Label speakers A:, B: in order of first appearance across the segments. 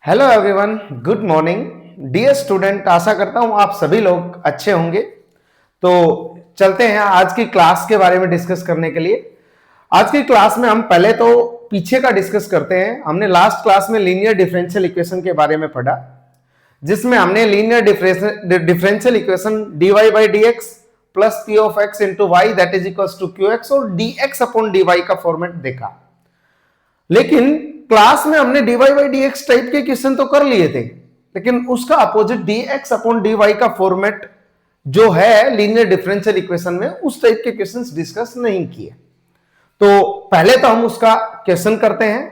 A: Hello everyone, good morning dear student. आशा करता हूं आप सभी लोग अच्छे होंगे। तो चलते हैं आज की क्लास के बारे में डिस्कस करने के लिए। आज की क्लास में हम पहले तो पीछे का डिस्कस करते हैं। हमने लास्ट क्लास में लीनियर डिफरेंशियल इक्वेशन के बारे में पढ़ा, जिसमें हमने linear differential equation dy by D x plus P of X into Y that is equal to Q X और D X upon D Y का फॉर्मेट देखा। लेकिन क्लास में हमने dy by D X type के question तो कर लिए थे, लेकिन उसका अपोजिट dx अपॉन dy का फॉर्मेट जो है लीनियर डिफरेंशियल इक्वेशन में, उस टाइप के क्वेश्चंस डिस्कस नहीं किए। तो पहले तो हम उसका क्वेश्चन करते हैं,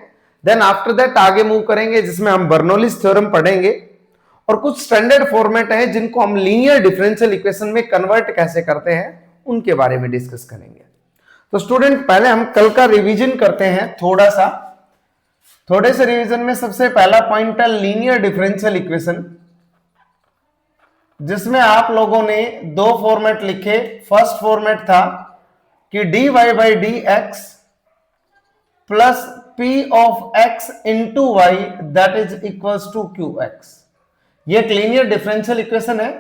A: देन आफ्टर दैट आगे मूव करेंगे, जिसमें हम बर्नौलीज थ्योरम पढ़ेंगे और कुछ स्टैंडर्ड फॉर्मेट है जिनको हम लीनियर डिफरेंशियल इक्वेशन में कन्वर्ट कैसे करते हैं उनके बारे में डिस्कस करेंगे। तो स्टूडेंट पहले हम कल का रिवीजन करते हैं थोड़े से रिवीजन में सबसे पहला पॉइंट है लीनियर डिफरेंशियल इक्वेशन, जिसमें आप लोगों ने दो फॉर्मेट लिखे। फर्स्ट फॉर्मेट था कि dy by D x plus P of X into Y that is equals to Q X. ये एक लीनियर डिफरेंशियल इक्वेशन है।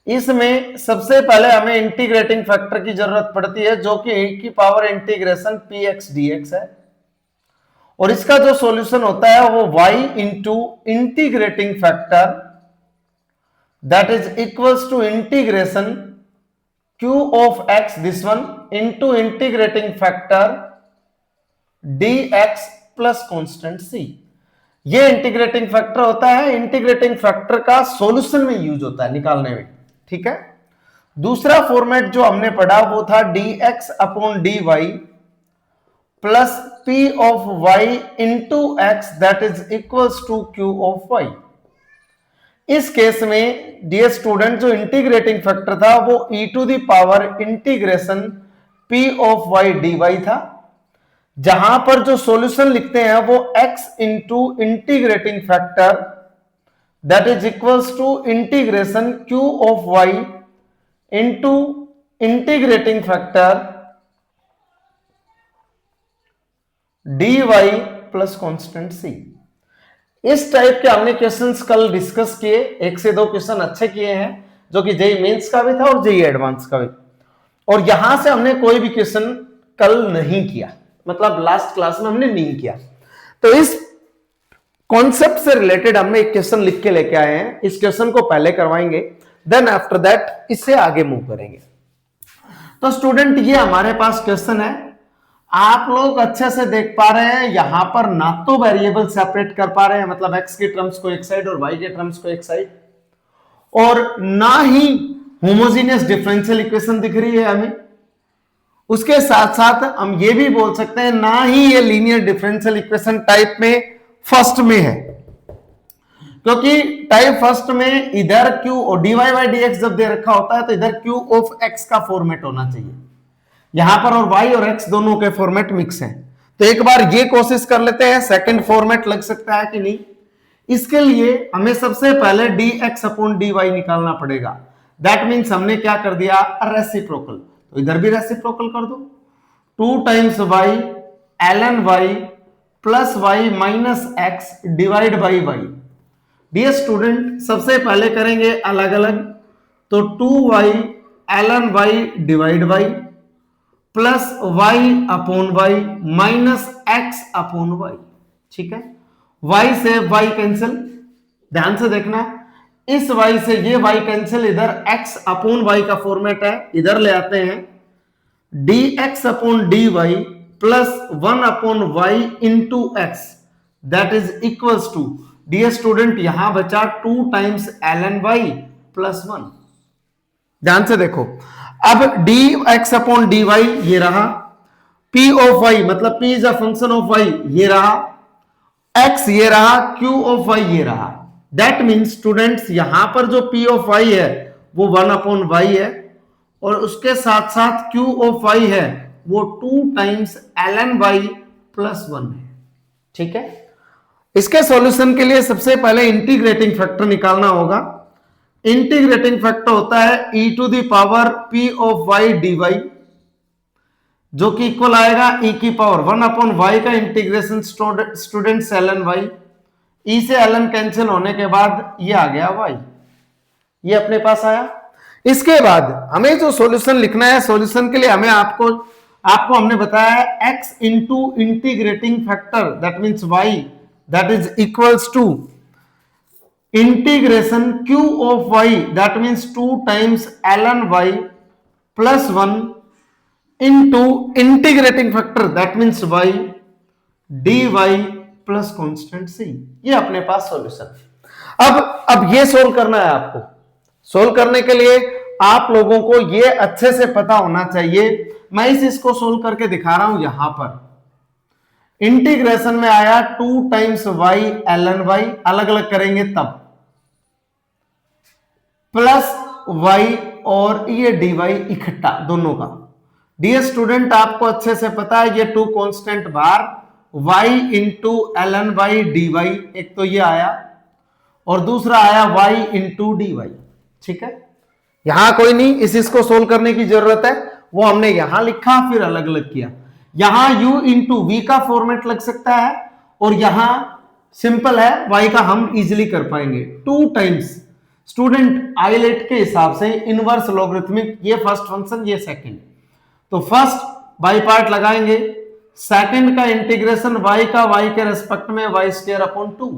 A: इसमें सबसे पहले हमें इंटीग्रेटिंग फैक्टर की जरूरत पड़ती है, जो कि e की power integration P X D X है, और इसका जो सॉल्यूशन होता है वो y into integrating factor that is equals to integration q of x this one into integrating factor dx plus constant c। ये इंटीग्रेटिंग फैक्टर होता है, इंटीग्रेटिंग फैक्टर का सॉल्यूशन में यूज होता है निकालने में। ठीक है। दूसरा फॉर्मेट जो हमने पढ़ा वो था dx upon dy plus p of y into x that is equals to q of y। इस केस में डियर स्टूडेंट जो इंटीग्रेटिंग फैक्टर था वो e to the power integration p of y dy था, जहां पर जो सॉल्यूशन लिखते हैं वो x into integrating factor that is equals to integration q of y into integrating factor dy plus constant c। इस टाइप के हमने क्वेश्चंस कल डिस्कस किए, एक से दो क्वेश्चन अच्छे किए हैं, जो कि जेई मेंस का भी था और जेई एडवांस का भी। और यहां से हमने कोई भी क्वेश्चन कल नहीं किया, मतलब लास्ट क्लास में हमने नहीं किया। तो इस कॉन्सेप्ट से रिलेटेड हमने एक क्वेश्चन लिख के लेके आए हैं। इस क्वेश्चन को पहले करवाएंगे, देन आफ्टर दैट इससे आगे मूव करेंगे। तो स्टूडेंट ये हमारे पास क्वेश्चन है, आप लोग अच्छे से देख पा रहे हैं, यहां पर ना तो वेरिएबल सेपरेट कर पा रहे हैं, मतलब x के टर्म्स को एक साइड और y के टर्म्स को एक साइड, और ना ही होमोजेनियस डिफरेंशियल इक्वेशन दिख रही है हमें। उसके साथ साथ हम ये भी बोल सकते हैं ना ही ये लीनियर डिफरेंशियल इक्वेशन टाइप में फर्स्ट में है, क्योंकि टाइप फर्स्ट में इधर q और dy बाई डी एक्स जब दे रखा होता है तो इधर q ऑफ x का फॉर्मेट होना चाहिए, यहां पर और y और x दोनों के फॉर्मेट मिक्स हैं। तो एक बार ये कोशिश कर लेते हैं, सेकंड फॉर्मेट लग सकता है कि नहीं। इसके लिए हमें सबसे पहले dx अपॉन dy निकालना पड़ेगा। दैट मींस हमने क्या कर दिया, रेसिप्रोकल। तो इधर भी रेसिप्रोकल कर दो, 2 times y ln y plus y minus x divide by y। Dear student सबसे पहले करेंगे अलग अलग, तो 2y ln y divide y plus y upon y minus x upon y। ठीक है, y से y कैंसिल, ध्यान से देखना, इस y से ये y कैंसिल, इधर x अपॉन y का फॉर्मेट है, इधर ले आते हैं dx upon dy plus 1 upon y into x that is equals to, dear student यहां बचा 2 टाइम्स ln y प्लस 1। ध्यान से देखो, अब dx अपॉन dy ये रहा, p ऑफ y मतलब p is a function of y ये रहा, x ये रहा, q ऑफ y ये रहा। दैट मीन्स स्टूडेंट्स यहां पर जो p ऑफ y है वो 1 अपॉन y है, और उसके साथ साथ q ऑफ y है वो 2 टाइम्स ln y प्लस 1 है। ठीक है, इसके सॉल्यूशन के लिए सबसे पहले इंटीग्रेटिंग फैक्टर निकालना होगा। इंटीग्रेटिंग फैक्टर होता है e to the power p of y dy, जो कि इक्वल आएगा e की पावर 1 अपॉन y का integration student ln y e से ln कैंसिल होने के बाद ये आ गया y, ये अपने पास आया। इसके बाद हमें जो सॉल्यूशन लिखना है, सॉल्यूशन के लिए हमें आपको हमने बताया है x into integrating factor that means y that is equals to integration q of y that means 2 times ln y plus 1 into integrating factor that means y dy plus constant c। ये अपने पास solution. अब ये solve करना है आपको। Solve करने के लिए आप लोगों को ये अच्छे से पता होना चाहिए। मैं इसको सोल्व करके दिखा रहा हूं। यहां पर इंटीग्रेशन में आया 2 टाइम्स y ln y, अलग अलग करेंगे तब, प्लस y और ये dy इकट्ठा दोनों का। डियर स्टूडेंट आपको अच्छे से पता है ये 2 कांस्टेंट बाहर, y into ln y dy, एक तो ये आया और दूसरा आया y इंटू dy। ठीक है, यहां कोई नहीं, इसको सोल्व करने की जरूरत है, वो हमने यहां लिखा फिर अलग अलग किया। यहां u इंटू v का फॉर्मेट लग सकता है और यहां सिंपल है y का, हम इजीली कर पाएंगे। 2 टाइम्स स्टूडेंट आइलेट के हिसाब से इनवर्स लॉगरिथमिक, ये फर्स्ट फंक्शन ये सेकंड, तो फर्स्ट बाई पार्ट लगाएंगे, सेकंड का इंटीग्रेशन y का y के रेस्पेक्ट में y square upon 2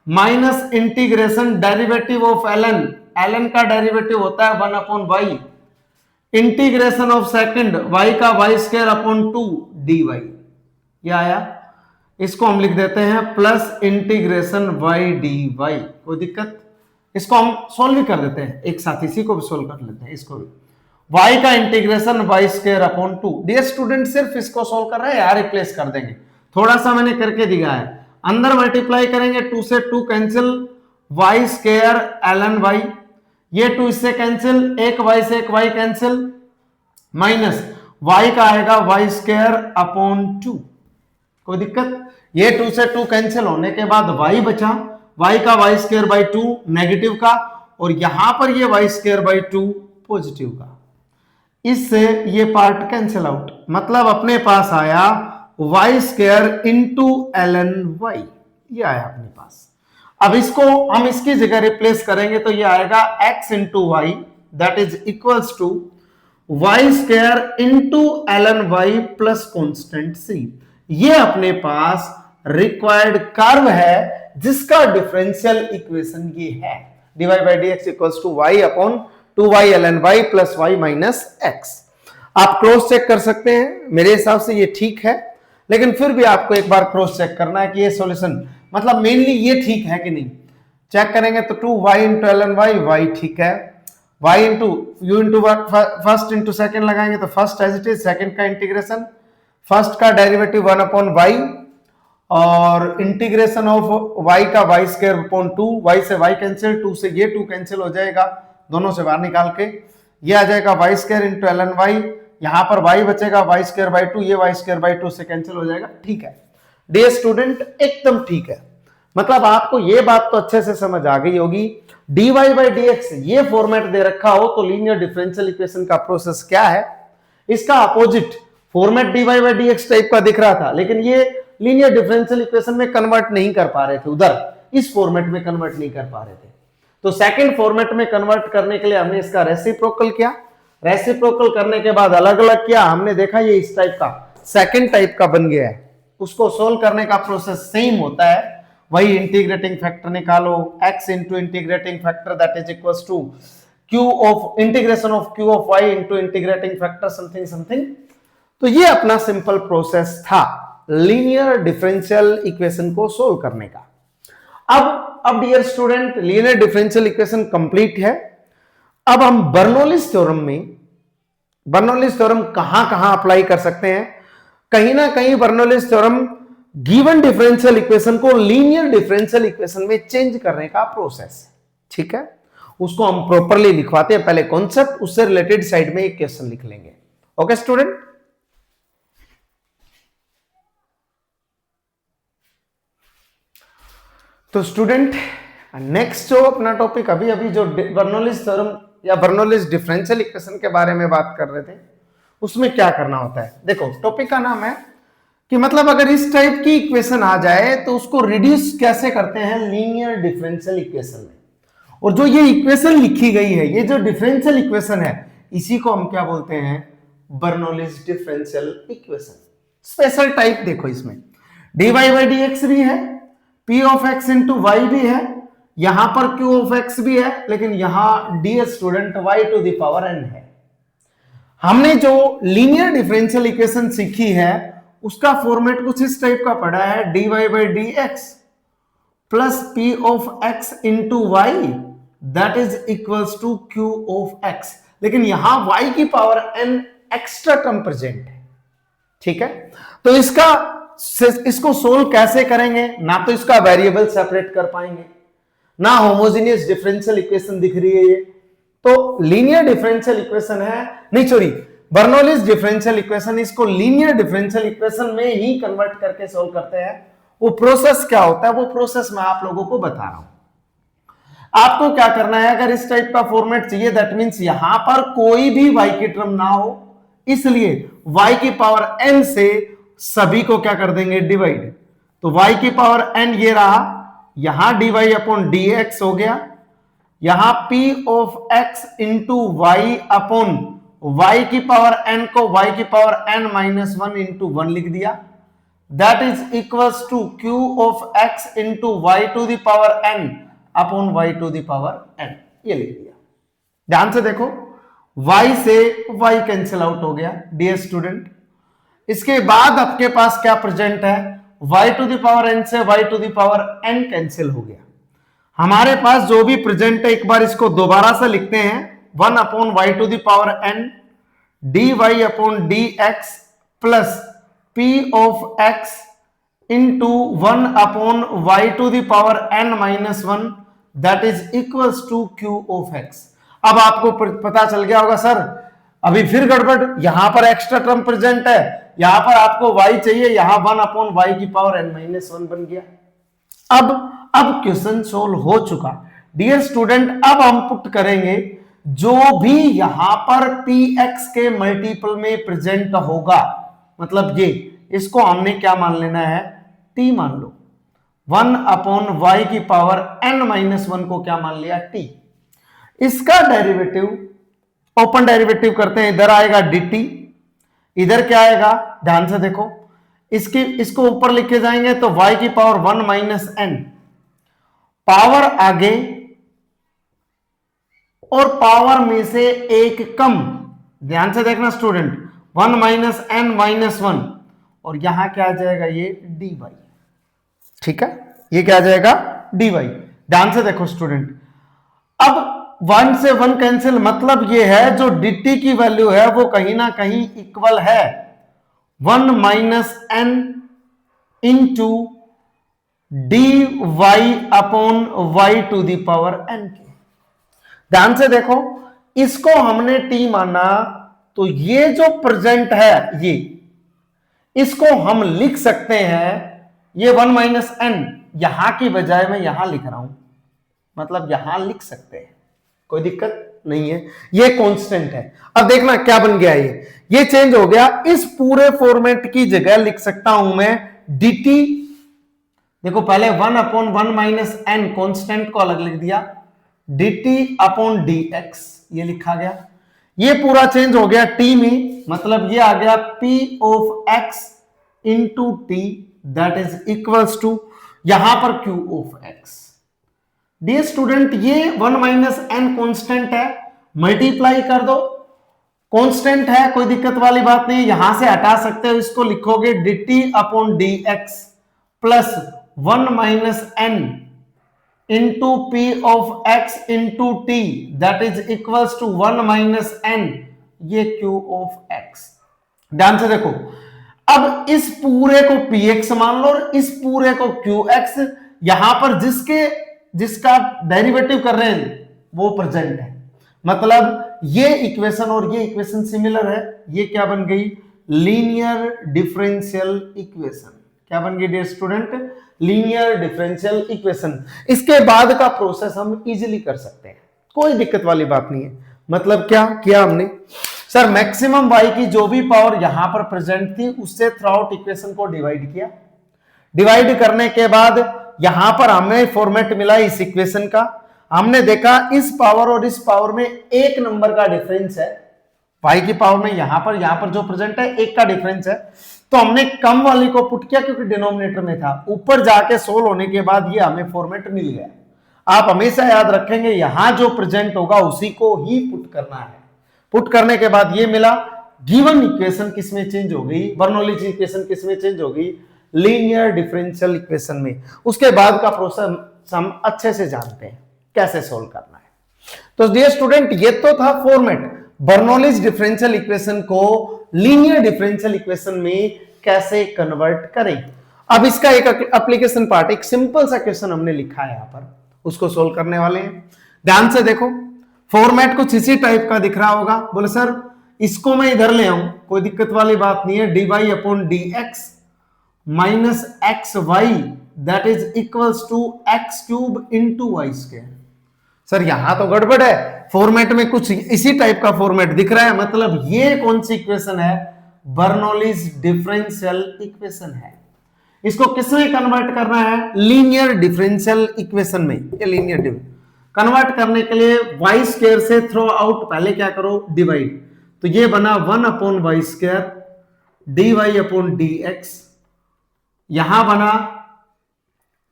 A: minus integration derivative of ln का डेरिवेटिव होता है 1 upon y, integration of second y का y स्क्वायर अपॉन 2 dy। ये आया, इसको हम लिख देते हैं प्लस इंटीग्रेशन y dy। कोई दिक्कत? इसको हम सोल्व भी कर देते हैं एक साथ, इसी को भी सोल्व कर लेते हैं, इसको भी y का integration y square upon 2। Dear student सिर्फ इसको सोल्व कर रहे हैं, यार रिप्लेस कर देंगे, थोड़ा सा मैंने करके दिया है। अंदर मल्टीप्लाई करेंगे, 2 से 2 cancel, y square ln y, ये 2 इससे कैंसिल, एक y से एक y कैंसिल, माइनस y का आएगा y स्क्वायर अपॉन 2। कोई दिक्कत? ये 2 से 2 कैंसिल होने के बाद y बचा, y का y स्क्वायर बाई 2 नेगेटिव का, और यहां पर ये y स्क्वायर बाई 2 पॉजिटिव का। इससे ये पार्ट कैंसिल आउट, मतलब अपने पास आया y square into ln y, ये आया अपने पास। अब इसको हम इसकी जगह रिप्लेस करेंगे तो ये आएगा x into Y that is equals to y square into ln y plus constant c। ये अपने पास रिक्वायर्ड कर्व है जिसका डिफरेंशियल इक्वेशन ये है, dy by dx equals to y upon 2y ln y plus y minus x। आप cross check कर सकते हैं, मेरे हिसाब से ये ठीक है, लेकिन फिर भी आपको एक बार क्रॉस चेक करना है कि ये सॉल्यूशन मतलब मेनली ये ठीक है कि नहीं। चेक करेंगे तो 2y इंटू ln y ठीक है, y into u into first into second लगाएंगे तो first as it is, second का इंटीग्रेशन, फर्स्ट का डेरिवेटिव 1 अपॉन y और इंटीग्रेशन ऑफ y का y स्क्वायर अपॉन 2, y से y कैंसिल, 2 से ये 2 कैंसिल हो जाएगा, दोनों से बाहर निकाल के ये आ जाएगा y square into ln y, यहां पर y बचेगा y स्क्वायर बाई 2, ये y स्क्वायर बाई 2 से कैंसिल हो जाएगा। ठीक है डियर स्टूडेंट, एकदम ठीक है, मतलब आपको ये बात तो अच्छे से समझ आ गई होगी। dy बाई dx ये फॉर्मेट दे रखा हो तो लीनियर डिफरेंशियल इक्वेशन का प्रोसेस क्या है, इसका opposite format dy by dx type का दिख रहा था, लेकिन ये लीनियर डिफरेंशियल इक्वेशन में कन्वर्ट नहीं कर पा रहे थे, उधर इस फॉर्मेट में कन्वर्ट नहीं कर पा रहे थे। तो सेकंड फॉर्मेट में कन्वर्ट करने के लिए हमने इसका रेसिप्रोकल किया, रेसिप्रोकल करने के बाद अलग अलग किया, हमने देखा ये इस टाइप का सेकंड टाइप का बन गया है। उसको सोल्व करने का प्रोसेस सेम होता है, वही इंटीग्रेटिंग फैक्टर निकालो, x into integrating factor that is equals to q of integration of q of y into integrating factor something something. तो ये अपना सिंपल प्रोसेस था लीनियर डिफरेंशियल इक्वेशन को सोल्व करने का। अब dear student linear differential equation complete है। अब हम बर्नौलीज थ्योरम में, बर्नौलीज थ्योरम कहां कहां अप्लाई कर सकते हैं, कहीं ना कहीं Bernoulli's theorem given differential equation को लीनियर डिफरेंशियल इक्वेशन में चेंज करने का प्रोसेस है। ठीक है, उसको हम प्रॉपरली लिखवाते हैं, पहले कॉन्सेप्ट, उससे रिलेटेड साइड में एक क्वेश्चन लिख लेंगे। ओके स्टूडेंट, तो स्टूडेंट नेक्स्ट जो अपना टॉपिक अभी जो बर्नौलीज थ्योरम या बर्नौलीज डिफरेंशियल इक्वेशन के बारे में बात कर रहे थे, उसमें क्या करना होता है। देखो टॉपिक का नाम है कि मतलब अगर इस टाइप की इक्वेशन आ जाए तो उसको रिड्यूस कैसे करते हैं, लीनियर डिफरेंशियल इक्वेशन में। और जो ये इक्वेशन लिखी गई है, ये जो डिफरेंशियल इक्वेशन है, इसी को हम क्या बोलते हैं, Bernoulli's differential equation. Special type देखो, इसमें dy बाई डी एक्स भी है, p of x into y भी है, यहां पर q ऑफ x भी है, लेकिन यहां ds student y to the power n है। हमने जो लीनियर डिफरेंशियल इक्वेशन सीखी है उसका फॉर्मेट कुछ इस टाइप का पड़ा है, dy by D x plus p of x into Y that is equals to q of x, लेकिन यहां y की power n extra term present है। ठीक है, तो इसको सोल्व कैसे करेंगे, ना तो इसका वेरिएबल सेपरेट कर पाएंगे, ना होमोजेनियस डिफरेंशियल इक्वेशन दिख रही है ये, तो लीनियर डिफरेंशियल इक्वेशन है, नहीं सॉरी बर्नौलीज डिफरेंशियल इक्वेशन, इसको लीनियर डिफरेंशियल इक्वेशन में ही कन्वर्ट करके सोल्व करते हैं। वो प्रोसेस क्या होता है, वो प्रोसेस मैं आप लोगों को बता रहा हूं। आपको क्या करना है, अगर इस टाइप का फॉर्मेट चाहिए, दैट मींस यहां पर कोई भी y की टर्म ना हो, इसलिए y की पावर n से सभी को क्या कर देंगे, डिवाइड। तो y की पावर n ये रहा, यहां dy अपॉन dx हो गया, यहां p of x into y upon y की पावर n को y की पावर n माइनस 1 इंटू 1 लिख दिया, that is equals to q of x into y to the power n upon y to the power n, ये लिख दिया। ध्यान से देखो, y से y कैंसिल आउट हो गया डियर स्टूडेंट। इसके बाद आपके पास क्या प्रेजेंट है, y to the power n से y to the power n cancel हो गया। हमारे पास जो भी प्रेजेंट है, एक बार इसको दोबारा से लिखते हैं, 1 upon y to the power n dy upon dx plus p of x into 1 upon y to the power n minus 1 that is equals to q of x। अब आपको पता चल गया होगा सर अभी फिर गड़बड़, यहां पर एक्स्ट्रा टर्म प्रेजेंट है, यहां पर आपको y चाहिए, यहां 1 अपॉन y की पावर n माइनस 1 बन गया। अब क्वेश्चन सोल्व हो चुका डियर स्टूडेंट। अब हम पुट करेंगे जो भी यहां पर px के मल्टीपल में प्रेजेंट होगा, मतलब ये, इसको हमने क्या मान लेना है, t मान लो। 1 अपॉन y की पावर n माइनस 1 को क्या मान लिया, t। इसका डेरिवेटिव, ओपन डेरिवेटिव करते हैं, इधर आएगा dt, इधर क्या आएगा, ध्यान से देखो, इसको ऊपर लिखे जाएंगे तो y की पावर 1 माइनस n, पावर आगे और पावर में से एक कम, ध्यान से देखना स्टूडेंट, 1 माइनस n माइनस 1, और यहां क्या आ जाएगा, ये dy। ठीक है, ये क्या आ जाएगा, dy। ध्यान से देखो स्टूडेंट, अब 1 से 1 कैंसिल, मतलब ये है जो dt की वैल्यू है वो कहीं ना कहीं इक्वल है 1 minus n into dy upon y to the power n के। ध्यान से देखो, इसको हमने t माना, तो ये जो प्रेजेंट है, ये इसको हम लिख सकते हैं, ये 1 माइनस n, यहां की बजाय मैं यहां लिख रहा हूं, मतलब यहां लिख सकते हैं, कोई दिक्कत नहीं है, ये कांस्टेंट है। अब देखना क्या बन गया, ये चेंज हो गया, इस पूरे फॉर्मेट की जगह लिख सकता हूं मैं dt। देखो पहले 1 अपॉन 1 माइनस n कांस्टेंट को अलग लिख दिया, dt अपॉन dx ये लिखा गया, ये पूरा चेंज हो गया t में, मतलब ये आ गया p of x into t that is equals to यहां पर q of x। Dear student, ये 1 माइनस n कॉन्स्टेंट है, मल्टीप्लाई कर दो, कॉन्स्टेंट है, कोई दिक्कत वाली बात नहीं, यहां से हटा सकते हो, इसको लिखोगे dt upon dx plus 1 minus n into p of x into t that is equals to 1 minus n, ये q ऑफ x। ध्यान से देखो, अब इस पूरे को px मान लो और इस पूरे को qx, यहां पर जिसका डेरिवेटिव कर रहे हैं वो प्रेजेंट है, मतलब ये इक्वेशन और ये इक्वेशन सिमिलर है, ये क्या बन गई, लीनियर डिफरेंशियल इक्वेशन। क्या बन गई dear student, linear differential equation. इसके बाद का प्रोसेस हम इजीली कर सकते हैं, कोई दिक्कत वाली बात नहीं है। मतलब क्या किया हमने, सर मैक्सिमम वाई की जो भी पावर यहां पर प्रेजेंट थी उससे थ्रू आउट इक्वेशन को डिवाइड किया। डिवाइड करने के बाद यहां पर हमें फॉर्मेट मिला इस इक्वेशन का। हमने देखा इस पावर और इस पावर में एक नंबर का डिफरेंस है, वाई की पावर में यहां पर जो प्रेजेंट है एक का डिफरेंस है, तो हमने कम वाली को पुट किया क्योंकि डिनोमिनेटर में था। ऊपर जाके सोल्व होने के बाद ये हमें फॉर्मेट मिल गया। आप हमेशा याद रखेंगे यहां जो प्रेजेंट होगा उसी को ही पुट करना है। पुट करने के बाद ये मिला, गिवन इक्वेशन किसमें चेंज हो गई, बर्नौलीज इक्वेशन किसमें चेंज हो गई, लीनियर डिफरेंशियल इक्वेशन में। उसके बाद का प्रोसेस हम अच्छे से जानते हैं कैसे सोल्व करना है। तो डियर स्टूडेंट ये तो था फॉर्मेट, बर्नौलीज डिफरेंशियल इक्वेशन को लीनियर डिफरेंशियल इक्वेशन में कैसे कन्वर्ट करें। अब इसका एक एप्लीकेशन पार्ट, एक सिंपल सा क्वेश्चन हमने लिखा है यहां पर, उसको सोल्व करने वाले हैं। ध्यान से देखो, फॉर्मेट कुछ इसी टाइप का दिख रहा होगा। बोले सर इसको मैं इधर ले आऊं, कोई दिक्कत वाली बात नहीं है। D y upon d x minus x y that is equals to x cube into y square. Sir यहां तो गड़बड़ है, फॉर्मेट में कुछ इसी टाइप का फॉर्मेट दिख रहा है, मतलब ये कौन सी इक्वेशन है, बर्नौलीज डिफरेंशियल इक्वेशन है। इसको किसमें कन्वर्ट करना है, लीनियर डिफरेंशियल इक्वेशन में। ये लीनियर कन्वर्ट करने के लिए वाई स्क्वायर से थ्रो आउट पहले क्या करो, डिवाइड। तो ये बना 1 upon y square d y upon d x, यहां बना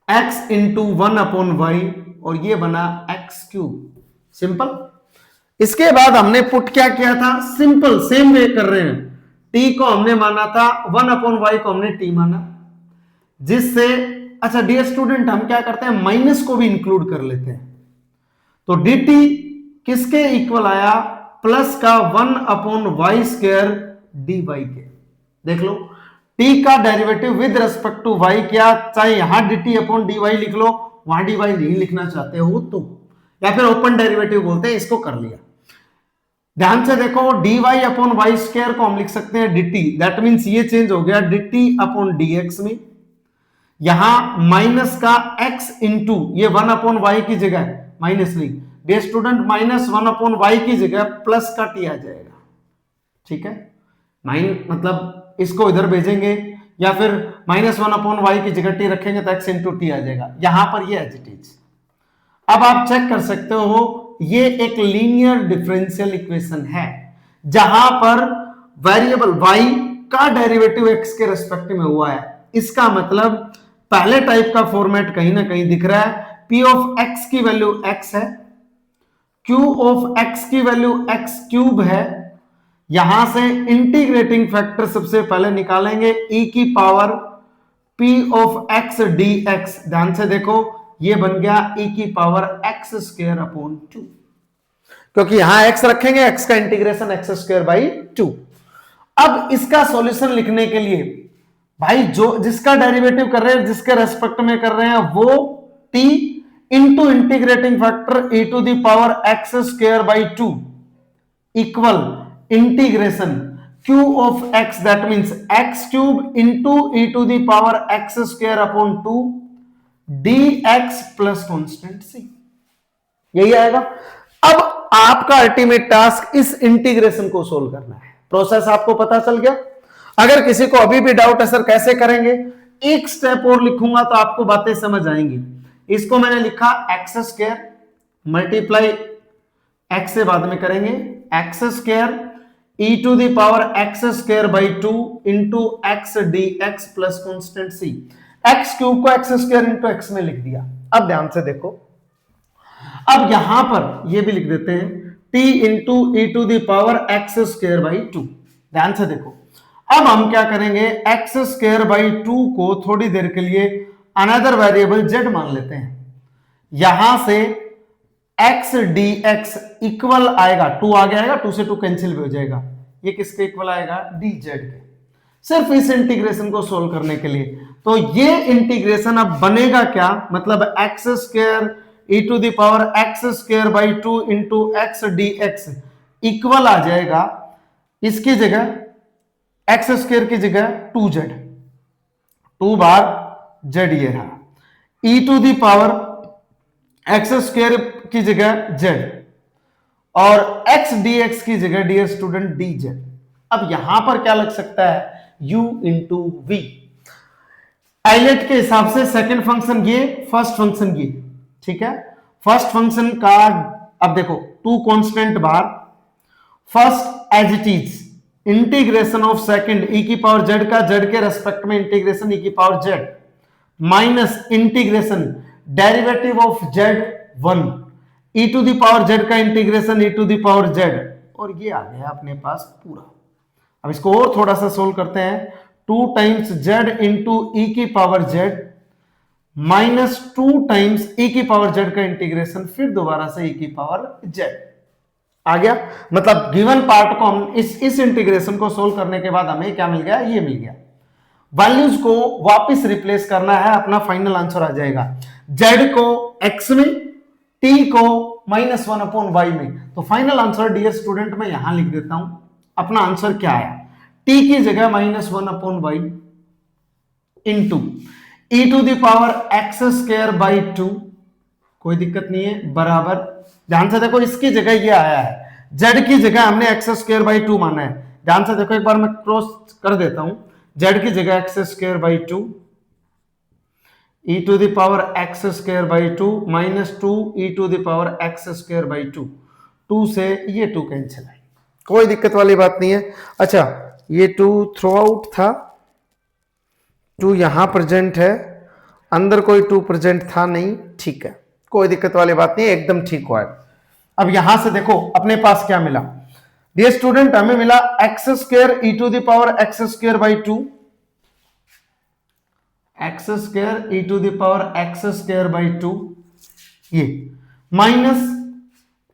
A: x इंटू 1 अपॉन वाई और ये बना एक्स क्यूब। सिंपल। इसके बाद हमने पुट क्या किया था, सिंपल सेम वे कर रहे हैं। t को हमने माना था 1 अपॉन वाई को हमने t माना, जिससे अच्छा डियर स्टूडेंट हम क्या करते हैं, माइनस को भी इंक्लूड कर लेते हैं। तो dt किसके इक्वल आया, प्लस का 1 upon y square d y के। देख लो t का derivative with respect to y क्या, चाहे यहां dt अपॉन dy लिख लो, वहां dy नहीं लिखना चाहते हो तो, या फिर ओपन डेरिवेटिव बोलते हैं, इसको कर लिया। ध्यान से देखो dy अपॉन वाई स्क्वायर को हम लिख सकते हैं dt, दैट मींस ये चेंज हो गया dt अपॉन dx में। यहां माइनस का x इंटू ये 1 अपॉन वाई की जगह माइनस नहीं, dear student minus 1 upon y की जगह प्लस का t आ जाएगा। ठीक है, मतलब इसको इधर भेजेंगे या फिर माइनस 1 अपॉन वाई की जगह t रखेंगे तो x इंटू टी आ जाएगा। यहां पर ये एज इट इज। अब आप चेक कर सकते हो ये एक लीनियर डिफरेंशियल इक्वेशन है जहां पर वेरिएबल y का डेरिवेटिव x के रेस्पेक्ट में हुआ है। इसका मतलब पहले टाइप का फॉर्मेट कहीं ना कहीं दिख रहा है, p ऑफ x की वैल्यू x है, q ऑफ x की वैल्यू x क्यूब है। यहां से इंटीग्रेटिंग फैक्टर सबसे पहले निकालेंगे e की power p of x dx। ध्यान से देखो ये बन गया e की पावर x स्क्वायर अपॉन 2, क्योंकि यहां x रखेंगे, x का इंटीग्रेशन x स्क्वायर बाई 2। अब इसका सॉल्यूशन लिखने के लिए भाई जो जिसका डेरिवेटिव कर रहे हैं, जिसके रेस्पेक्ट में कर रहे हैं, वो t into integrating factor e to the power x square by 2 equal integration q of x, that means x cube into e to the power x square upon 2 dx plus constant c, यही आएगा। अब आपका ultimate task इस integration को solve करना है। Process आपको पता चल गया। अगर किसी को अभी भी डाउट है सर कैसे करेंगे, एक स्टेप और लिखूंगा तो आपको बातें समझ आएंगी। इसको मैंने लिखा एक्स स्क्वायर मल्टीप्लाई एक्स से बाद में करेंगे, x square e to the power x square by 2 into x D x plus constant c। x cube को x स्क्वायर इंटू x में लिख दिया। अब ध्यान से देखो, अब यहां पर ये भी लिख देते हैं t into e to the power x square by 2। ध्यान से देखो, अब हम क्या करेंगे, x स्क्वायर बाई 2 को थोड़ी देर के लिए अनदर वेरिएबल z मान लेते हैं। यहां से x dx इक्वल आएगा, 2 आगे आएगा, 2 से 2 कैंसिल भी हो जाएगा, ये किसके इक्वल आएगा, dz के। सिर्फ इस इंटीग्रेशन को सोल्व करने के लिए। तो ये इंटीग्रेशन अब बनेगा क्या, मतलब x square e to the power x square by 2 into X dx equal आ जाएगा, इसकी जगह x स्क्वायर की जगह 2z, 2 बार z ये रहा, e to the power x square की जगह z और x dx की जगह डियर स्टूडेंट dz। अब यहां पर क्या लग सकता है, u इंटू वी। आइलेट के हिसाब से सेकंड फंक्शन ये, फर्स्ट फंक्शन ये, ठीक है। फर्स्ट फंक्शन का अब देखो टू कांस्टेंट बार, first as it is integration of second e की पावर z का z के रेस्पेक्ट में इंटीग्रेशन e की power z minus integration derivative of z1 e to the power z का integration e to the power z, और ये आ गया अपने पास पूरा। अब इसको और थोड़ा सा सोल्व करते हैं, 2 टाइम्स z इंटू e की power z minus 2 times e की पावर z का इंटीग्रेशन फिर दोबारा से e की पावर z आ गया। मतलब गिवन पार्ट को हम इस इंटीग्रेशन को सोल्व करने के बाद हमें क्या मिल गया, ये मिल गया। वैल्यूज को वापस रिप्लेस करना है, अपना फाइनल आंसर आ जाएगा z को x में, t को -1/y में। तो फाइनल आंसर डियर स्टूडेंट मैं यहां लिख देता हूं, अपना आंसर क्या आया, t की जगह -1/y into e to the power x square by 2, कोई दिक्कत नहीं है, बराबर, ध्यान से देखो इसकी जगह ये आया है, z की जगह हमने x स्क्वायर बाई 2 माना है। ध्यान से देखो एक बार मैं क्रॉस कर देता हूं, z की जगह x square by 2 e to the power x square by 2 minus 2 e to the power x square by 2, 2 से ये 2 कैंसिल है, कोई दिक्कत वाली बात नहीं है। अच्छा ये 2 थ्रो आउट था, 2 यहां प्रेजेंट है, अंदर कोई 2 प्रेजेंट था नहीं, ठीक है, कोई दिक्कत वाली बात नहीं, एकदम ठीक हुआ है। अब यहां से देखो अपने पास क्या मिला डियर स्टूडेंट, हमें मिला x square e to the power x square by 2, x square e to the power x square by 2, ये minus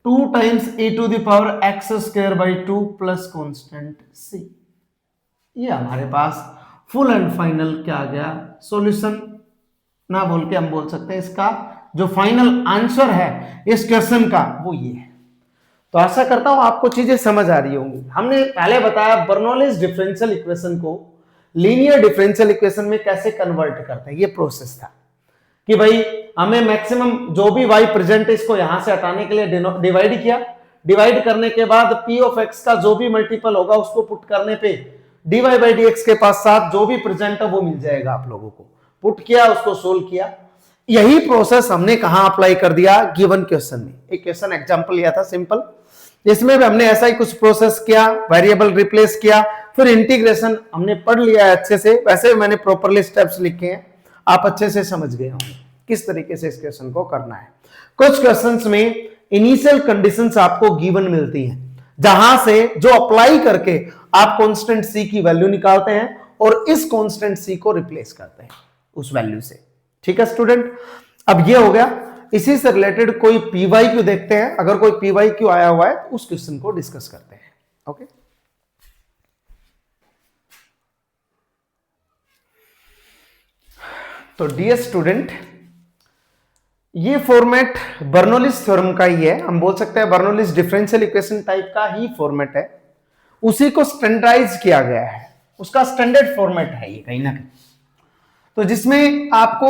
A: 2 times e to the power x square by 2 plus constant c। ये हमारे पास full and final क्या आ गया, solution ना बोल के हम बोल सकते हैं इसका जो फाइनल आंसर है इस क्वेश्चन का वो ये है। तो आशा करता हूं आपको चीजें समझ आ रही होंगी। हमने पहले बताया बर्नौलीज डिफरेंशियल इक्वेशन को लीनियर डिफरेंशियल इक्वेशन में कैसे कन्वर्ट करते हैं, ये प्रोसेस था कि भाई हमें मैक्सिमम जो भी y प्रेजेंट है इसको यहां से हटाने के लिए डिवाइड किया, डिवाइड करने के बाद p ऑफ x का जो भी मल्टीपल होगा उसको पुट करने पे dy बाई dx के पास साथ जो भी प्रेजेंट है वो मिल जाएगा आप लोगों को, पुट किया उसको सोल्व किया। यही प्रोसेस हमने कहां अप्लाई कर दिया, गिवन क्वेश्चन में। एक क्वेश्चन एग्जांपल लिया था सिंपल, इसमें भी हमने ऐसा ही कुछ प्रोसेस किया, वेरिएबल रिप्लेस किया, फिर इंटीग्रेशन हमने पढ़ लिया है अच्छे से, वैसे मैंने प्रॉपरली स्टेप्स लिखे हैं, आप अच्छे से समझ गए होंगे किस तरीके से इस क्वेश्चन को करना है। कुछ क्वेश्चंस में इनिशियल कंडीशंस आपको गिवन मिलती हैं, जहां से जो अप्लाई करके आप कांस्टेंट c की वैल्यू निकालते हैं और इस कांस्टेंट c को रिप्लेस करते हैं उस वैल्यू से। ठीक है स्टूडेंट, अब ये हो गया। इसी से रिलेटेड कोई PYQ देखते हैं, अगर कोई PYQ आया हुआ है तो उस क्वेश्चन को डिस्कस करते हैं। ओके, तो डियर स्टूडेंट ये फॉर्मेट बर्नौलीज थ्योरम का ही है, हम बोल सकते हैं बर्नौलीज डिफरेंशियल इक्वेशन टाइप का ही फॉर्मेट है, उसी को स्टैंडर्डाइज किया गया है, उसका स्टैंडर्ड फॉर्मेट है ये कहीं ना कहीं। तो जिसमें आपको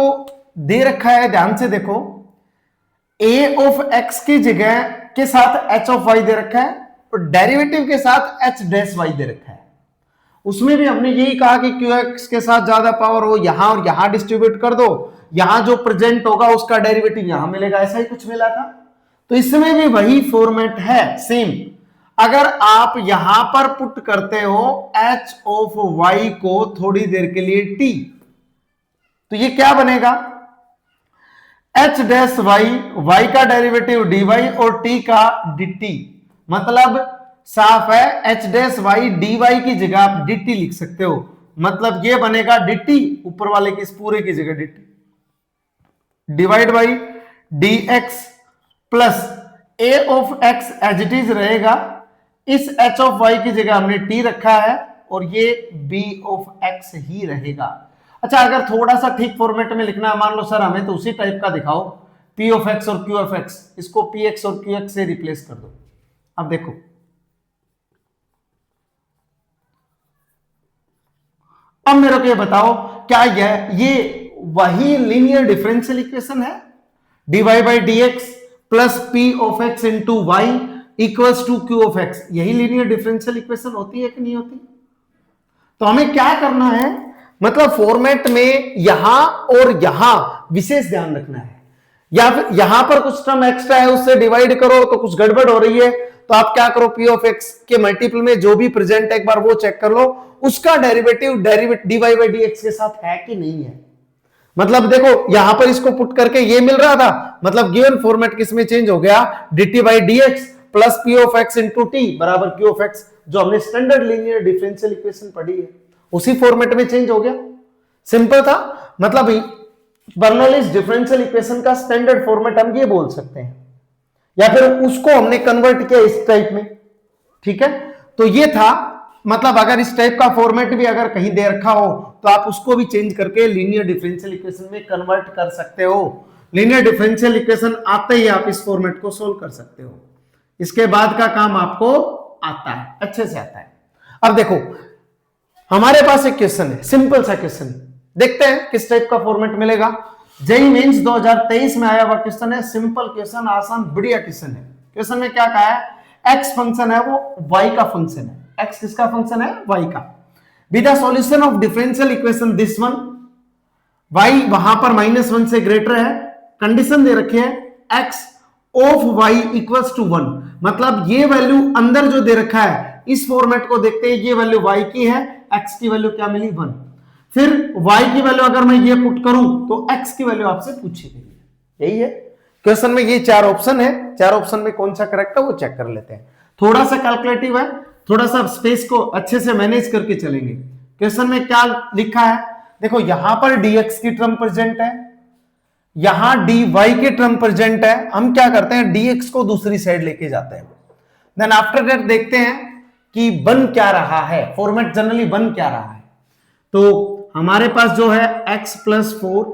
A: दे रखा है, ध्यान से देखो, a ऑफ x की जगह के साथ h ऑफ y दे रखा है और डेरिवेटिव के साथ h डैश y दे रखा है। उसमें भी हमने यही कहा कि qx के साथ ज्यादा पावर हो यहां और यहां डिस्ट्रीब्यूट कर दो, यहां जो प्रेजेंट होगा उसका डेरिवेटिव यहां मिलेगा, ऐसा ही कुछ मिला था। तो इसमें भी वही फॉर्मेट है सेम। अगर आप यहां पर पुट करते हो h ऑफ y को थोड़ी देर के लिए t, तो ये क्या बनेगा, h डैश y का डेरिवेटिव dy और t का dt। मतलब साफ है h डैश y dy की जगह आप dt लिख सकते हो, मतलब ये बनेगा dt ऊपर वाले की इस पूरे की जगह dt divide by dx plus a of x as it is रहेगा, इस h ऑफ y की जगह हमने t रखा है और ये b ऑफ x ही रहेगा। अच्छा, अगर थोड़ा सा ठीक फॉर्मेट में लिखना है, मान लो सर हमें तो उसी टाइप का दिखाओ, p ऑफ x और q ऑफ x, इसको px और qx से रिप्लेस कर दो। अब देखो अब मेरे को ये बताओ, क्या ये वही लीनियर डिफरेंशियल इक्वेशन है, dy by dx plus p of x into y equals to q of x, यही लीनियर डिफरेंशियल इक्वेशन होती है कि नहीं होती? तो हमें क्या करना है, मतलब फॉर्मेट में यहां और यहां विशेष ध्यान रखना है, या फिर यहां पर कुछ टर्म एक्स्ट्रा है उससे डिवाइड करो तो कुछ गड़बड़ हो रही है, तो आप क्या करो, पी ऑफ एक्स के मल्टीपल में जो भी प्रेजेंट है एक बार वो चेक कर लो, उसका derivative d y by D x के साथ है कि नहीं है। मतलब देखो यहां पर इसको पुट करके ये मिल रहा था, मतलब गिवन फॉर्मेट किस में चेंज हो गया, dt by D x plus P of X into T बराबर क्यू ऑफ एक्स, जो हमने स्टैंडर्ड लीनियर डिफरेंशियल इक्वेशन पढ़ी है उसी फॉर्मेट में चेंज हो गया। सिंपल था, मतलब बर्नौलीज डिफरेंशियल इक्वेशन का स्टैंडर्ड फॉर्मेट हम ये बोल सकते हैं, या फिर उसको हमने कन्वर्ट किया इस टाइप में। ठीक है, तो ये था, मतलब अगर इस टाइप का फॉर्मेट भी अगर कहीं दे रखा हो तो आप उसको भी चेंज करके लीनियर डिफरेंशियल इक्वेशन में कन्वर्ट कर सकते हो। लीनियर डिफरेंशियल इक्वेशन आते ही आप इस फॉर्मेट को सोल्व कर सकते हो, इसके बाद का काम आपको आता है, अच्छे से आता है। अब देखो हमारे पास एक क्वेश्चन है, सिंपल सा क्वेश्चन, देखते हैं किस टाइप का फॉर्मेट मिलेगा। जेईई मेंस 2023 में आया हुआ क्वेश्चन है, सिंपल क्वेश्चन, आसान बढ़िया क्वेश्चन है। क्वेश्चन में क्या कहा है, एक्स फंक्शन है वो वाई का फंक्शन है, एक्स किसका फंक्शन है, वाई का। With the solution of differential equation this one, y वहां पर -1 से ग्रेटर है, कंडीशन दे रखी है x of y equals to 1, मतलब ये वैल्यू अंदर जो दे रखा है इस फॉर्मेट को देखते हैं, ये वैल्यू वाई की है, एक्स की वैल्यू क्या मिली 1, फिर y की वैल्यू अगर मैं ये पुट करूं तो x की वैल्यू आपसे पूछी गई है। यही है क्वेश्चन में, ये 4 ऑप्शन है, 4 ऑप्शन में कौन सा करेक्ट है वो चेक कर लेते हैं। थोड़ा सा कैलकुलेटिव है, थोड़ा सा स्पेस को अच्छे से मैनेज करके चलेंगे। क्वेश्चन में क्या लिखा है, देखो यहां पर dx की टर्म प्रेजेंट है, यहां dy की टर्म प्रेजेंट है, हम क्या करते हैं dx को दूसरी साइड लेके जाते हैं, देन आफ्टर दैट देखते हैं कि बन क्या रहा है, फॉर्मेट जनरली बन क्या रहा है। तो हमारे पास जो है x प्लस 4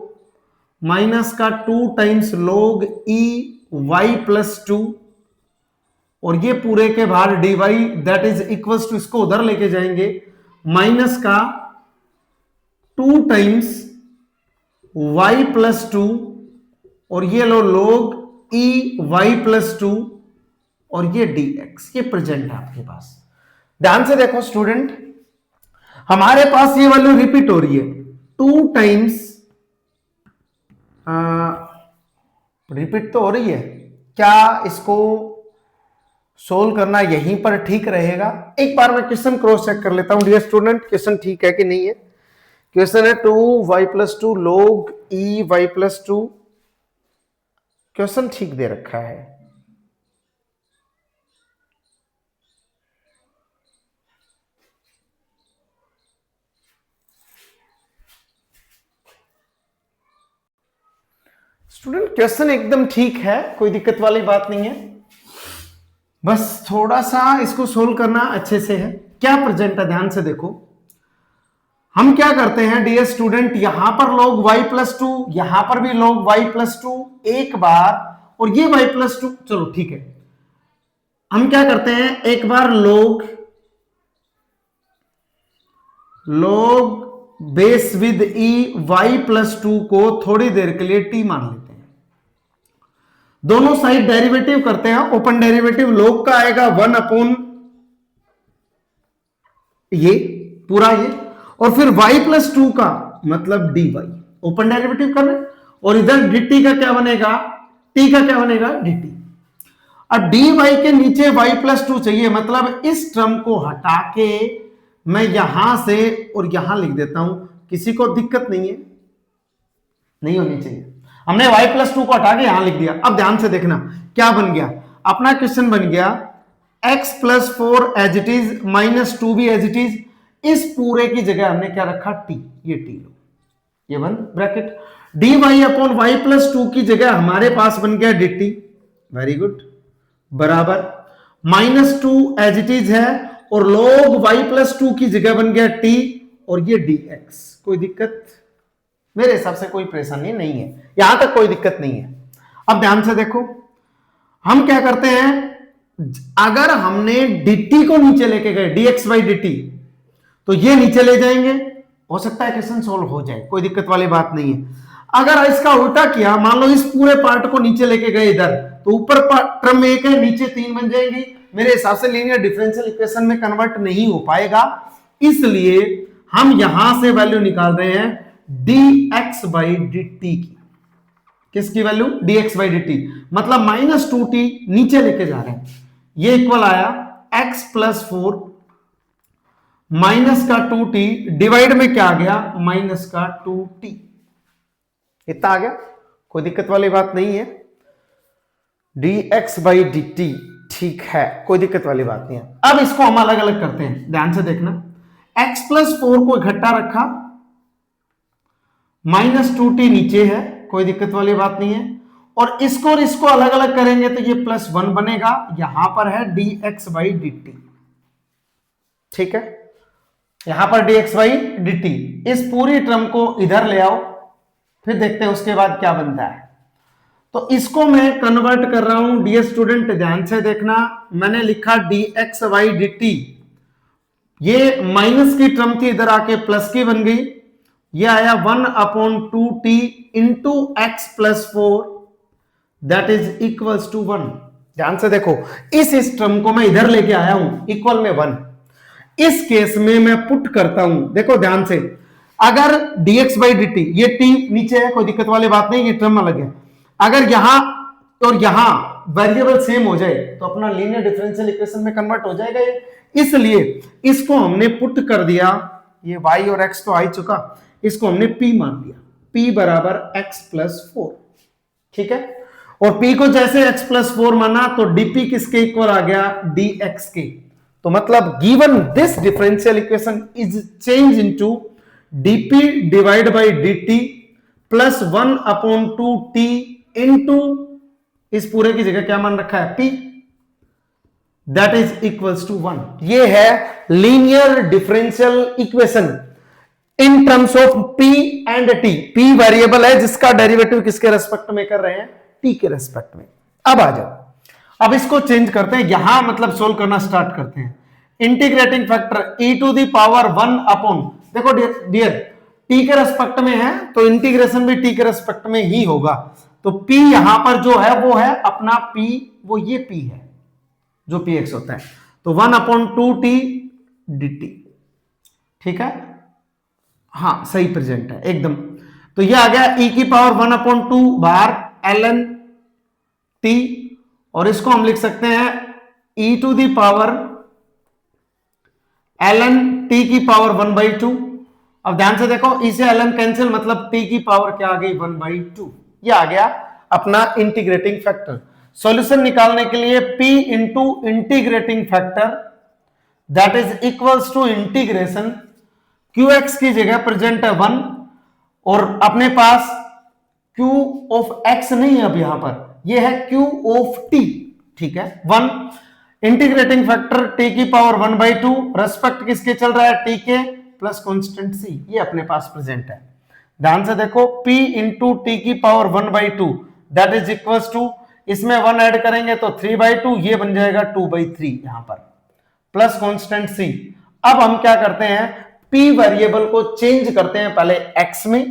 A: माइनस का 2 times log e y plus 2, और ये पूरे के बाहर dy that is equals to, इसको उधर लेके जाएंगे, माइनस का 2 टाइम्स y प्लस 2, और ये लो log e y प्लस 2, और ये dx, ये प्रेजेंट है आपके पास। ध्यान से देखो स्टूडेंट, हमारे पास ये वैल्यू रिपीट हो रही है, 2 टाइम्स रिपीट तो हो रही है, क्या इसको सोल्व करना यहीं पर ठीक रहेगा? एक बार मैं क्वेश्चन क्रॉस चेक कर लेता हूं डियर स्टूडेंट, क्वेश्चन ठीक है कि नहीं है। क्वेश्चन है 2y plus 2 log e y plus 2, question ठीक दे रखा है। स्टूडेंट क्वेश्चन एकदम ठीक है, कोई दिक्कत वाली बात नहीं है, बस थोड़ा सा इसको सोल्व करना अच्छे से है। क्या प्रेजेंट है ध्यान से देखो, हम क्या करते हैं डियर स्टूडेंट, यहां पर log y प्लस 2, यहां पर भी log y प्लस 2 एक बार, और ये y प्लस 2, चलो ठीक है, हम क्या करते हैं एक बार log base with e y plus 2 को थोड़ी देर के लिए t मान लेते हैं, दोनों साइड डेरिवेटिव करते हैं, ओपन डेरिवेटिव log का आएगा 1 अपॉन ये पूरा ये, और फिर y प्लस 2 का मतलब dy, ओपन डेरिवेटिव कर रहे हैं, और इधर dt का क्या बनेगा, t का क्या बनेगा dt। अब dy के नीचे y प्लस 2 चाहिए, मतलब इस टर्म को हटा के मैं यहां से और यहां लिख देता हूं, किसी को दिक्कत नहीं है, नहीं होनी चाहिए। हमने y प्लस 2 को हटा के यहां लिख दिया। अब ध्यान से देखना क्या बन गया, अपना क्वेश्चन बन गया x plus 4 as it is minus 2 भी एज इट इज, इस पूरे की जगह हमने क्या रखा t, ये t लो, ये बन bracket, dy upon y plus 2 की जगह हमारे पास बन गया dt, वेरी गुड, बराबर -2 एज इट इज है, और log y प्लस 2 की जगह बन गया t, और ये dx। कोई दिक्कत? मेरे हिसाब से कोई परेशानी नहीं है, यहां तक कोई दिक्कत नहीं है। अब ध्यान से देखो, हम क्या करते हैं, अगर हमने dt को नीचे लेके गए dx बाई dt, तो ये नीचे ले जाएंगे, हो सकता है क्वेश्चन सोल्व हो जाए, कोई दिक्कत वाली बात नहीं है। अगर इसका उल्टा किया, मान लो इस पूरे पार्ट को नीचे लेके गए इधर, तो ऊपर टर्म 1 है, नीचे 3 बन जाएंगी। मेरे हिसाब से लीनियर डिफरेंशियल इक्वेशन में कन्वर्ट नहीं हो पाएगा, इसलिए हम यहां से वैल्यू निकाल रहे हैं dx बाई dt की। किसकी वैल्यू? dx बाई dt, मतलब -2t नीचे लेके जा रहे हैं। ये इक्वल आया x प्लस 4 माइनस का 2t डिवाइड में क्या आ गया? माइनस का 2t। इतना आ गया, कोई दिक्कत वाली बात नहीं है। dx बाई dt ठीक है, कोई दिक्कत वाली बात नहीं है। अब इसको हम अलग अलग करते हैं, ध्यान से देखना। x प्लस 4 को इकट्ठा रखा, -2t नीचे है, कोई दिक्कत वाली बात नहीं है। और इसको अलग अलग करेंगे तो ये +1 बनेगा, यहां पर है dx बाई dt। ठीक है, यहां पर dx बाई dt। इस पूरी टर्म को इधर ले आओ, फिर देखते हैं उसके बाद क्या बनता है। तो इसको मैं कन्वर्ट कर रहा हूं। डियर स्टूडेंट ध्यान से देखना, मैंने लिखा dx बाई dt, ये माइनस की टर्म थी, इधर आके प्लस की बन गई। ये आया 1/2t into x plus 4 that is equals to 1। ध्यान से देखो, इस टर्म को मैं इधर लेके आया हूं इक्वल में 1। इस केस में मैं पुट करता हूं, देखो ध्यान से, अगर dx बाई dt, ये t नीचे है, कोई दिक्कत वाली बात नहीं, ये टर्म अलग है। अगर यहां और यहां वेरिएबल सेम हो जाए तो अपना लीनियर डिफरेंशियल इक्वेशन में कन्वर्ट हो जाएगा ये। इसलिए इसको हमने पुट कर दिया, ये y और x तो आ ही चुका, इसको हमने p मान दिया, p बराबर x प्लस 4। ठीक है, और p को जैसे x प्लस 4 माना तो dp किसके इक्वल आ गया? dx के। तो मतलब given this differential equation is change into dp divide by dt plus 1/2t into इस पूरे की जगह क्या मान रखा है? p, that is equals to 1। ये है linear differential equation in terms of p and t। p variable है जिसका डेरिवेटिव किसके रेस्पेक्ट में कर रहे हैं? t के रेस्पेक्ट में। अब आ जाओ, अब इसको चेंज करते हैं, यहां मतलब सोल्व करना स्टार्ट करते हैं। Integrating factor e to the power 1 upon, देखो डियर t के रेस्पेक्ट में है तो इंटीग्रेशन भी t के रेस्पेक्ट में ही होगा। तो p यहां पर जो है वो है अपना p, वो ये p है जो px होता है, तो 1/2t dt। ठीक है, हाँ सही प्रेजेंट है एकदम। तो ये आ गया e की पावर 1/2 बार ln t, और इसको हम लिख सकते हैं e to the power ln t की पावर 1/2। अब ध्यान से देखो, e से ln कैंसिल, मतलब t की पावर क्या आ गई? 1/2। ये आ गया अपना इंटीग्रेटिंग फैक्टर। सॉल्यूशन निकालने के लिए p into integrating factor that is equals to integration, qx की जगह प्रेजेंट है 1, और अपने पास q ऑफ x नहीं है अब यहां पर, ये है q ऑफ t। ठीक है, 1 इंटीग्रेटिंग फैक्टर t की पावर 1/2, रेस्पेक्ट किसके चल रहा है? t के, प्लस कांस्टेंट c, ये अपने पास प्रेजेंट है। ध्यान से देखो, p इंटू टी की power 1/2 that is equals to, इसमें 1 ऐड करेंगे तो 3/2, ये बन जाएगा 2/3 यहां पर, प्लस कांस्टेंट c। अब हम क्या करते हैं? p वेरिएबल को चेंज करते हैं पहले x में,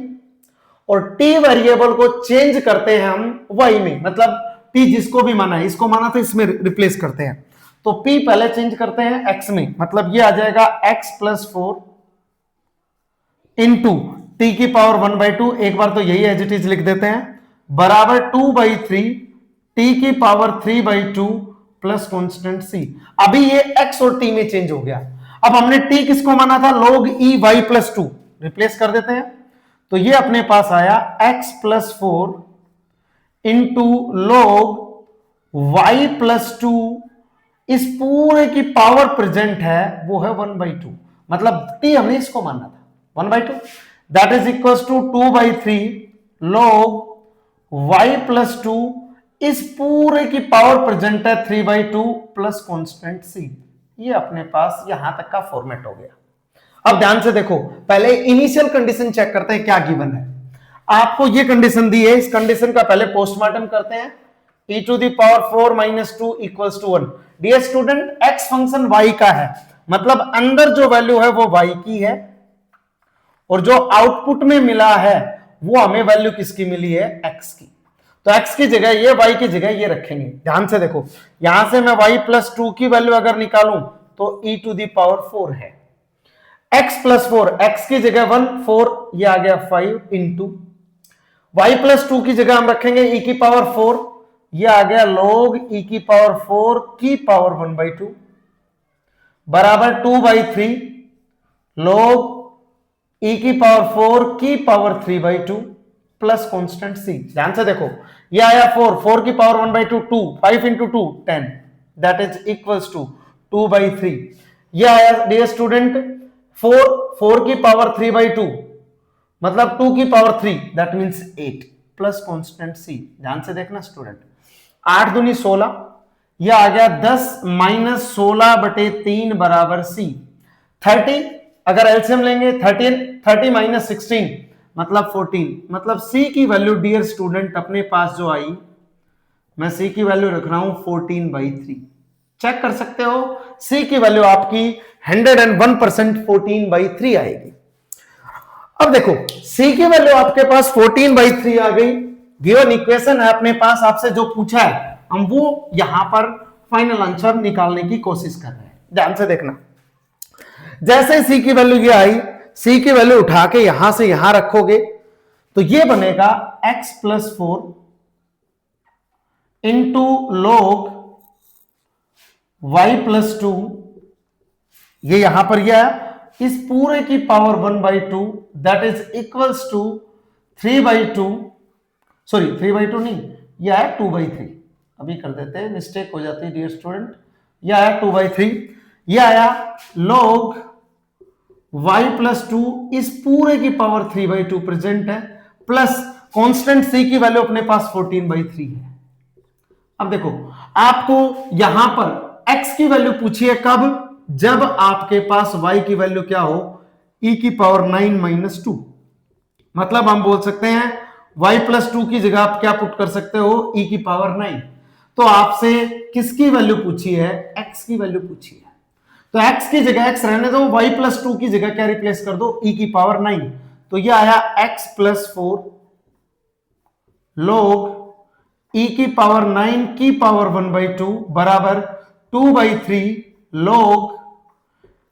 A: और t वेरिएबल को चेंज करते हैं हम y में, मतलब t जिसको भी माना है, इसको माना तो इसमें रिप्लेस करते हैं। तो p पहले चेंज करते हैं x में, मतलब ये आ जाएगा x प्लस 4 इंटू टी की पावर 1/2, एक बार तो यही एज इट इज लिख देते हैं, बराबर 2/3 टी की पावर 3/2 प्लस कांस्टेंट c। अभी ये x और t में चेंज हो गया। अब हमने t किसको माना था? log e y plus 2, replace कर देते हैं, तो ये अपने पास आया x plus 4 into log y plus 2, इस पूरे की पावर प्रेजेंट है वो है 1/2, मतलब t हमने इसको मानना था 1/2, that is equals to 2/3 log y plus 2, इस पूरे की पावर प्रेजेंट है 3/2 प्लस कांस्टेंट c। ये अपने पास यहां तक का फॉर्मेट हो गया। अब ध्यान से देखो, पहले इनिशियल कंडीशन चेक करते हैं क्या गिवन है। आपको ये कंडीशन दी है, इस कंडीशन का पहले पोस्टमार्टम करते हैं। e to the power 4 minus 2 equals to 1। Dear student, x function y का है, मतलब अंदर जो वैल्यू है वो y की है, और जो आउटपुट में मिला है वो हमें वैल्यू किसकी मिली है, x की। तो x की जगह ये, y की जगह ये रखेंगे। ध्यान से देखो, यहां से मैं y प्लस 2 की वैल्यू अगर निकालूं तो e टू दी पावर 4 है। x प्लस 4, x की जगह 1, 4 ये आ गया 5 इंटू y प्लस 2 की जगह हम रखेंगे e की पावर 4, ये आ गया log e की पावर 4 की पावर 1/2 बराबर 2/3 log e की पावर 4 की पावर 3/2 प्लस कांस्टेंट c। ध्यान से देखो, ये आया 4 की power 1/2 2, 5 into 2 10, that is equals to 2/3। ये आया डियर स्टूडेंट 4 की पावर 3/2 मतलब 2 की power 3, that means 8 plus constant c। ध्यान से देखना स्टूडेंट, 8 दूनी 16, यह आ गया 10 माइनस 16/3 बराबर c। 30 अगर एलसीएम लेंगे 30 माइनस 16 मतलब 14, मतलब c की वैल्यू डियर स्टूडेंट अपने पास जो आई, मैं c की वैल्यू रख रहा हूं 14/3। चेक कर सकते हो, c की वैल्यू आपकी 101% 14/3 आएगी। अब देखो c की वैल्यू आपके पास 14/3 आ गई। गिवन इक्वेशन है अपने पास, आपसे जो पूछा है हम वो यहां पर फाइनल आंसर निकालने की कोशिश कर रहे हैं। ध्यान से देखना, जैसे c की वैल्यू ये आई, c की वैल्यू उठा के यहां से यहां रखोगे तो ये बनेगा x plus 4 into log y plus 2, ये यहां पर यह इस पूरे की power 1/2 that is equals to 3/2, sorry 3/2 नहीं, यह है 2/3। अभी कर देते हैं, मिस्टेक हो जाती है डियर स्टूडेंट, यह आया 2/3, यह आया log y प्लस 2 इस पूरे की पावर 3/2 प्रेजेंट है, प्लस कांस्टेंट c की वैल्यू अपने पास 14/3 है। अब देखो आपको यहां पर x की वैल्यू पूछी है, कब? जब आपके पास y की वैल्यू क्या हो, e की पावर 9 - 2। मतलब हम बोल सकते हैं y प्लस 2 की जगह आप क्या पुट कर सकते हो, e की पावर 9। तो आपसे किसकी वैल्यू पूछी है, x की वैल्यू पूछी है। तो x की जगह x रहने दो, y प्लस 2 की जगह क्या रिप्लेस कर दो, e की पावर 9। तो यह आया x प्लस 4 log e की पावर 9 की पावर 1/2 बराबर 2/3 log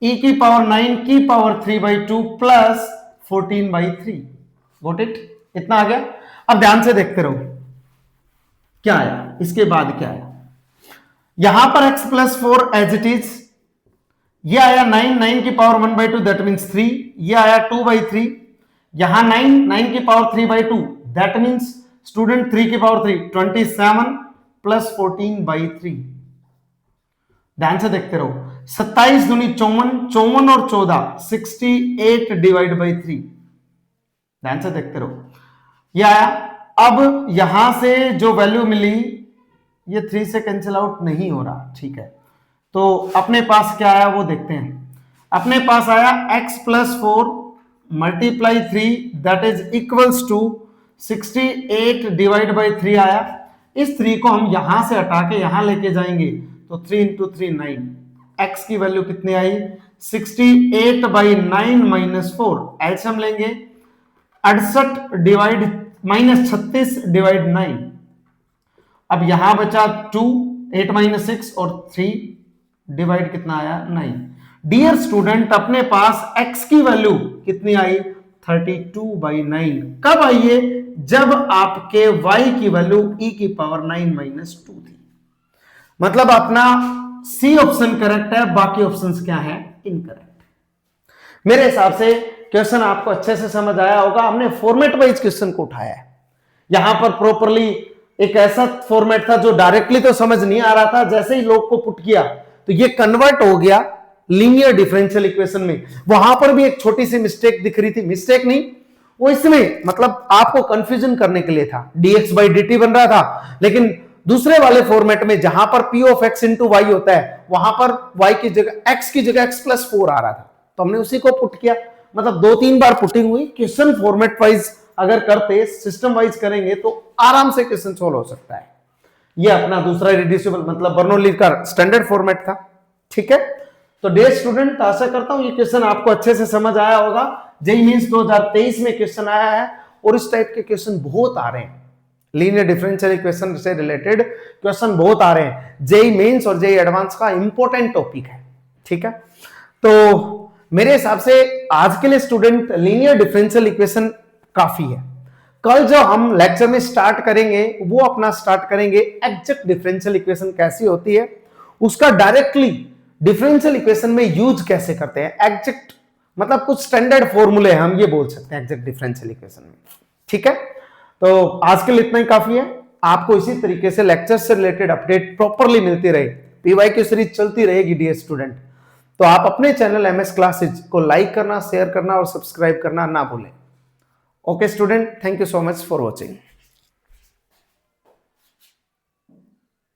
A: e की पावर 9 की पावर 3/2 प्लस 14/3। Got it? इतना आ गया। अब ध्यान से देखते रहो क्या आया, इसके बाद क्या आया। यहां पर x plus 4 as it is, यह आया 9 की पावर 1/2 दैट मीन्स 3, यह आया 2/3, यहां 9 की पावर 3/2 दैट मीन्स स्टूडेंट 3 की पावर 3 27 प्लस 14/3। ध्यान से देखते रहो, 27 दूनी 54, 54 और 14 68 डिवाइड बाई 3। ध्यान से देखते रहो, या अब यहां से जो वैल्यू मिली ये 3 से कैंसिल आउट नहीं हो रहा, ठीक है। तो अपने पास क्या आया वो देखते हैं। अपने पास आया x plus 4 multiply 3 that is equals to 68 divide by 3 आया। इस 3 को हम यहां से हटा के यहां लेके जाएंगे तो 3 इंटू 3 9। x की वैल्यू कितनी आई, 68/9 माइनस 4। एलसीएम लेंगे 68 डिवाइड माइनस 36 डिवाइड 9। अब यहां बचा 2, 8 माइनस 6 और 3 डिवाइड कितना आया 9। डियर स्टूडेंट अपने पास x की वैल्यू कितनी आई 32/9। कब आई है, जब आपके y की वैल्यू e की पावर 9 माइनस 2 थी। मतलब अपना सी ऑप्शन करेक्ट है, बाकी ऑप्शंस क्या है, इनकरेक्ट। मेरे हिसाब से क्वेश्चन आपको अच्छे से समझ आया होगा। हमने फॉर्मेट वाइज क्वेश्चन को उठाया है। यहां पर प्रॉपरली एक ऐसा फॉर्मेट था जो डायरेक्टली तो समझ नहीं आ रहा था, जैसे ही लोग को पुट किया तो ये कन्वर्ट हो गया लीनियर डिफरेंशियल इक्वेशन में। वहां पर भी एक छोटी सी मिस्टेक दिख रही थी, मिस्टेक नहीं वो इसमें मतलब आपको कंफ्यूजन करने के लिए था, dx by dt बन रहा था, लेकिन दूसरे वाले फॉर्मेट में जहां पर p of x into y होता है वहां पर y की जगह x की जगह x प्लस 4 आ रहा था, तो हमने उसी को पुट किया। मतलब 2-3 बार पुटिंग हुई। क्वेश्चन फॉर्मेट वाइज अगर करते, सिस्टम वाइज करेंगे तो आराम से क्वेश्चन सोल्व हो सकता है। ये अपना दूसरा रिड्यूसिबल मतलब बर्नौली का स्टैंडर्ड फॉर्मेट था, ठीक है। तो डियर स्टूडेंट आशा करता हूं ये क्वेश्चन आपको अच्छे से समझ आया होगा। जेईई मेंस 2023 में क्वेश्चन आया है और इस टाइप के क्वेश्चन बहुत आ रहे हैं, लीनियर डिफरेंशियल इक्वेशन से रिलेटेड क्वेश्चन बहुत आ रहे हैं। जेई मेंस और जेई एडवांस का इंपॉर्टेंट टॉपिक है, ठीक है। तो मेरे हिसाब से आज के लिए स्टूडेंट लीनियर डिफरेंशियल इक्वेशन काफी है। कल जो हम लेक्चर में स्टार्ट करेंगे वो अपना स्टार्ट करेंगे एग्जैक्ट डिफरेंशियल इक्वेशन कैसी होती है, उसका डायरेक्टली डिफरेंशियल इक्वेशन में यूज कैसे करते हैं। एग्जैक्ट मतलब कुछ स्टैंडर्ड फॉर्मूले हम ये बोल सकते हैं एग्जैक्ट डिफरेंशियल इक्वेशन में, ठीक है। तो आज के लिए इतना ही काफी है। आपको इसी तरीके से लेक्चर से रिलेटेड अपडेट प्रॉपरली मिलती रहे, पीवाईक्यू सीरीज चलती रहेगी डियर स्टूडेंट। तो आप अपने चैनल एमएस क्लासेज को लाइक करना, शेयर करना और सब्सक्राइब करना ना भूलें। Okay student, thank you so much for watching.